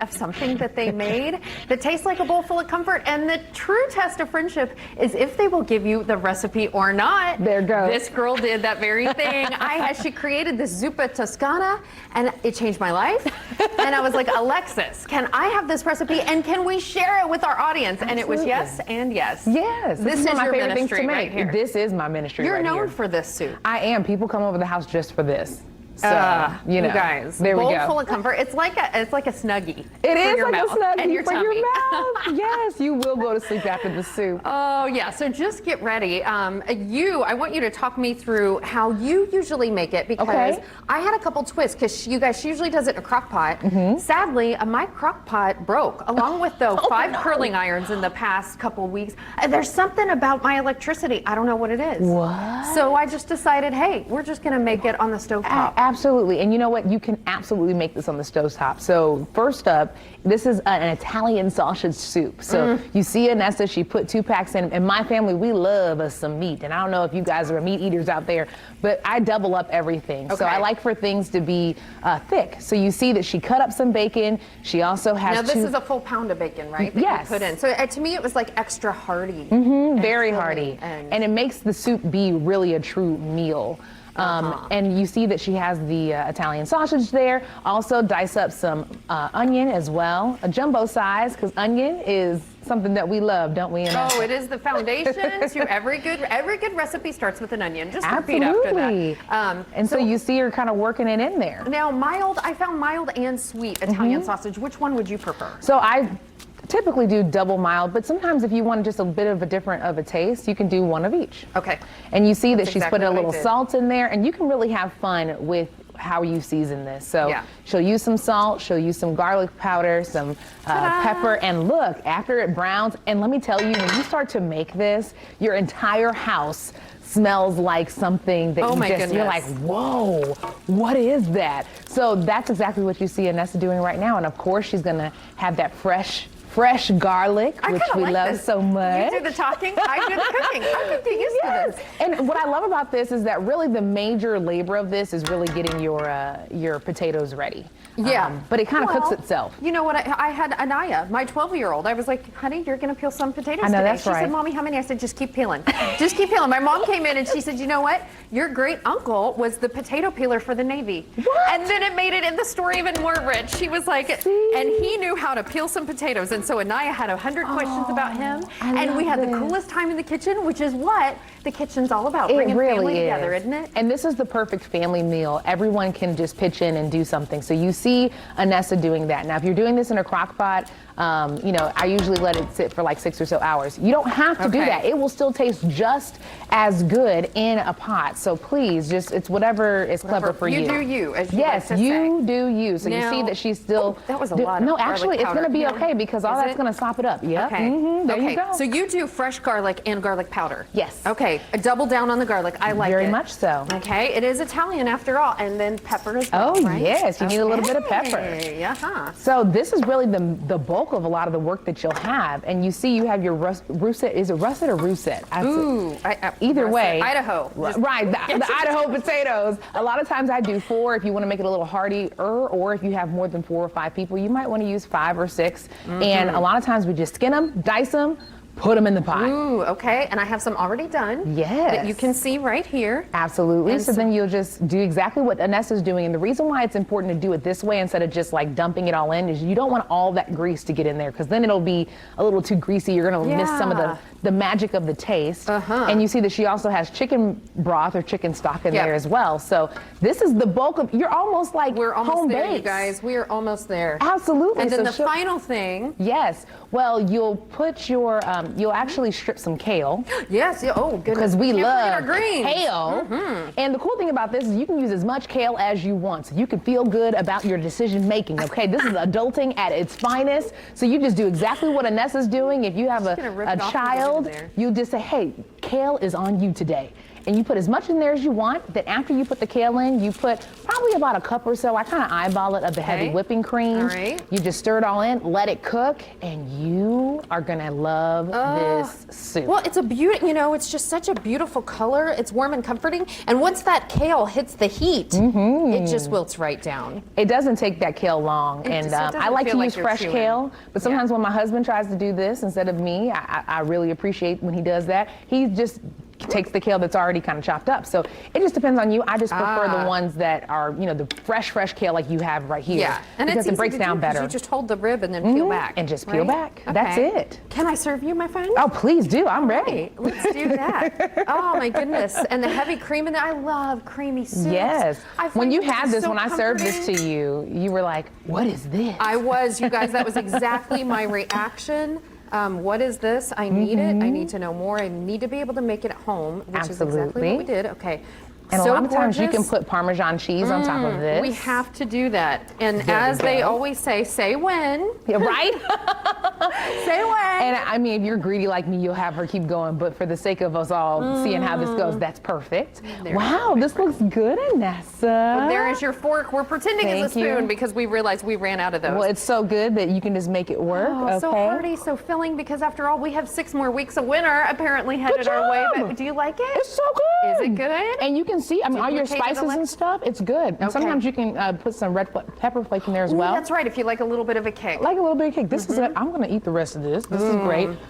of something that they made that tastes like a bowl full of comfort. And the true test of friendship is if they will give you the recipe or not. There goes. This girl did that very thing. She created this Zuppa Toscana, and it changed my life. And I was like, Alexis, can I have this recipe, and can we share it with our audience? Absolutely. And it was yes and yes. Yes. This is one of my your favorite things to ministry make. right here. This is my ministry. You're right known here. for this soup. I am. People come over the house just for this. So, you guys, there we bowl go. full of comfort. It's like a Snuggie. It is your like mouth a Snuggie and your for tummy. your mouth. Yes, you will go to sleep after the soup. Oh yeah, so just get ready. I want you to talk me through how you usually make it, because I had a couple twists, because you guys, she usually does it in a crock pot. Sadly, my crock pot broke, along with the 5 curling irons in the past couple weeks. There's something about my electricity. I don't know what it is. What? So I just decided, hey, we're just gonna make it on the stovetop. Absolutely. And you know what? You can absolutely make this on the stovetop. So first up, this is an Italian sausage soup. So you see Anessa, she put 2 packs in. And my family, we love us some meat. And I don't know if you guys are meat eaters out there, but I double up everything. So I like for things to be thick. So you see that she cut up some bacon. She also has Now this is a full pound of bacon, right? That Yes. you put in. So to me, it was like extra hearty. Very hearty. And it makes the soup be really a true meal. And you see that she has the Italian sausage there. Also dice up some onion as well, a jumbo size, because onion is something that we love, don't we? Oh, it is the foundation to every good recipe starts with an onion. Just repeat after that. And so you see her kind of working it in there. Now I found mild and sweet Italian sausage. Which one would you prefer? So I typically do double mild, but sometimes if you want just a bit of a different of a taste, you can do one of each. Okay. And you see that That's she's exactly put a what I little did. salt in there, and you can really have fun with how you season this. So she'll use some salt, she'll use some garlic powder, some pepper, and look, after it browns, and let me tell you, when you start to make this, your entire house smells like something that you're like, whoa, what is that? So that's exactly what you see Anessa doing right now. And of course, she's gonna have that fresh garlic, which we love so much. You do the talking, I do the cooking. I'm going to get used to this. And what I love about this is that really the major labor of this is really getting your potatoes ready. But it kind of cooks itself. You know what? I had Anaya, my 12-year-old. I was like, honey, you're going to peel some potatoes today. That's she said, Mommy, how many? I said, just keep peeling. Just keep peeling. My mom came in and she said, you know what? Your great uncle was the potato peeler for the Navy. What? And then it made it in the story even more rich. She was like, and he knew how to peel some potatoes. And so Anaya had 100 questions about him. And we had the coolest time in the kitchen, which is what the kitchen's all about. Bringing family together, isn't it? And this is the perfect family meal. Everyone can just pitch in and do something. So you see Anessa doing that. Now, if you're doing this in a crock pot, I usually let it sit for like 6 or so hours. You don't have to do that. It will still taste just as good in a pot. So please, it's whatever is clever for you. You do you, as you Yes, like to you say. do you. So you see that she's still. That was a lot of No, garlic actually, it's powder. going to be okay, because all that's going to sop it up. Yeah. Okay. There you go. So you do fresh garlic and garlic powder. Yes. Okay. Double down on the garlic. I like it. Very much so. Okay. It is Italian after all, and then pepper as well. Oh right? yes, you need a little bit of pepper. Yeah. So this is really the bulk of a lot of the work that you'll have, and you see you have your russet. Is it russet or russet? Ooh. Either russet. way. Idaho. Right. The Idaho potatoes. A lot of times I do 4 if you want to make it a little heartier, or if you have more than 4 or 5 people, you might want to use 5 or 6. And a lot of times we just skin them, dice them, put them in the pot. Ooh, okay. And I have some already done. Yes. That you can see right here. Absolutely. So then you'll just do exactly what Anessa's doing. And the reason why it's important to do it this way instead of just like dumping it all in is you don't want all that grease to get in there, because then it'll be a little too greasy. You're going to miss some of the magic of the taste. And you see that she also has chicken broth or chicken stock in there as well. So this is the bulk of, you're almost like We're almost home there, base. you guys. We are almost there. Absolutely. And then the final thing. Yes. Well, you'll put your, you'll actually strip some kale. Yes. Yeah. Oh, goodness. Because we love greens. kale. And the cool thing about this is you can use as much kale as you want. So you can feel good about your decision making. Okay. This is adulting at its finest. So you just do exactly what Anessa's doing. If you have a child, you just say, hey, kale is on you today. and you put as much in there as you want. Then after you put the kale in, you put probably about a cup or so. I kind of eyeball it of the heavy whipping cream. All right. You just stir it all in, let it cook, and you are gonna love this soup. Well, it's a it's just such a beautiful color. It's warm and comforting. And once that kale hits the heat, it just wilts right down. It doesn't take that kale long. And I like to use fresh kale, but sometimes when my husband tries to do this instead of me, I really appreciate when he does that. He just takes the kale that's already kind of chopped up. So it just depends on you. I just prefer the ones that are, the fresh kale like you have right here. Yeah, and because it breaks down better. You just hold the rib and then peel back. And just peel back. Okay. That's it. Can I serve you, my friend? Oh, please do. I'm ready. Right, let's do that. Oh my goodness. And the heavy cream in there. I love creamy soups. Yes. When you had this, so when I served this to you, you were like, what is this? I was, you guys, that was exactly my reaction. What is this? I need it. I need to know more. I need to be able to make it at home, which is exactly what we did. Okay. And so a lot of times you can put Parmesan cheese on top of this. We have to do that. And as they always say when. Yeah, right? Say when. And I mean, if you're greedy like me, you'll have her keep going. But for the sake of us all seeing how this goes, that's perfect. Wow, this looks good, Anessa. There is your fork. We're pretending it's a spoon because we realized we ran out of those. Well, it's so good that you can just make it work. Oh, so hearty, so filling, because after all, we have 6 more weeks of winter apparently headed our way. But do you like it? It's so good. Is it good? And you can see, I mean, all your spices and stuff, it's good. And sometimes you can put some red pepper flake in there as well. That's right, if you like a little bit of a kick. Like a little bit of kick. This is good. I'm going to eat the rest of this. This is great.